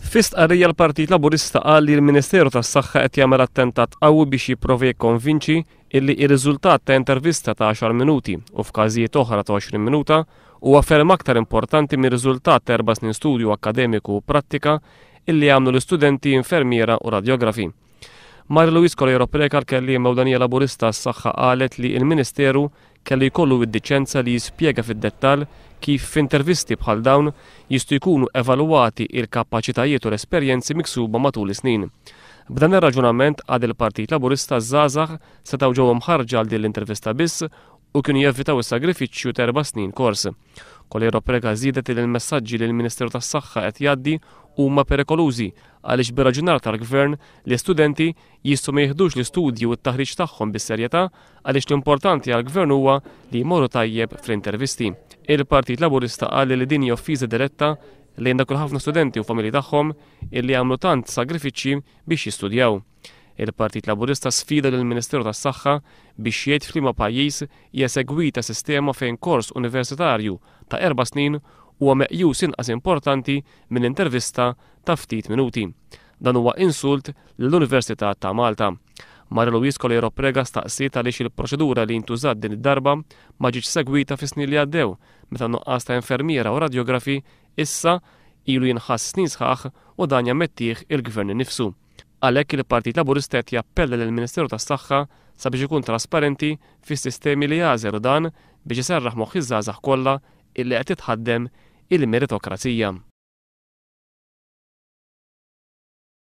Fi stqarrija l-Partit Laburista qal li l-Ministeru tas-Saħħa qed jagħmel attentat qawwi biex jipprova jikkonvinċi illi r-riżultat ta' intervista ta' 10 minuti u f'każijiet oħra ta' 20 minuta huwa ferm aktar importanti mir-riżultat ta' 4 snin studju akademiku u prattika illi għamlu l-istudenti infermiera u radjografi. Mari Luis Colero Preka l-kelliem Ewlenija Laburista s-Saħħa qalet li l-Ministeru kellu jkollu id-diċenza li jispjega fid-dettall kif f'intervisti bħal dawn jistgħu jkunu evalwati il-kapaċitajiet u l-esperjenzi miksuba matul is-snin. B'dan ir-raġunament għad il-Partit Laburista żgħażagħ setgħu ġew mħarġa għal din l-intervista biss u kienu jevitaw is-sagrifiċċju ta' 4 snin kors. Colero Preka żiedet li l-messaġġi li l-Ministeru tas-Saħħa qed jgħaddi huma perikolużi għaliex bir-raġunar tal-Gvern li studenti jistgħu ma jieħdux l-istudju u t-taħriġ tagħhom bis-serjetà għaliex l-importanti għall-Gvern huwa li jmorru tajjeb fl-intervisti. Il-Partit Laburista qal li din hija offiża diretta lejn dak ħafna studenti u familji tagħhom illi għamlu tant sagrifiċċji biex jistudjaw. Il-Partit Laburista sfida lill-Ministeru tas-Saħħa biex jgħid f'liema pajjiż hija segwita sistema fejn kors universitarju ta' 4 snin huwa meqjus inqas importanti minn intervista ta' ftit minuti. Dan huwa insult lill-Università ta' Malta. Mari Luis Colero Preka staqsiet għaliex il-proċedura li ntużat din id-darba ma ġietx segwita fis-snin li għaddew meta nuqqas ta' infermiera u radjografi issa ilu jinħass snin sħaħ u dan jammettih il-Gvern innifsu. Għalhekk il-Partit Laburista qed jappella lill-Ministeru tas-Saħħa sabiex ikun trasparenti fis-sistemi li jażel dan biex iserraħ moħħ iż-żgħażagħ kollha illi qed titħaddem il-meritokrazija.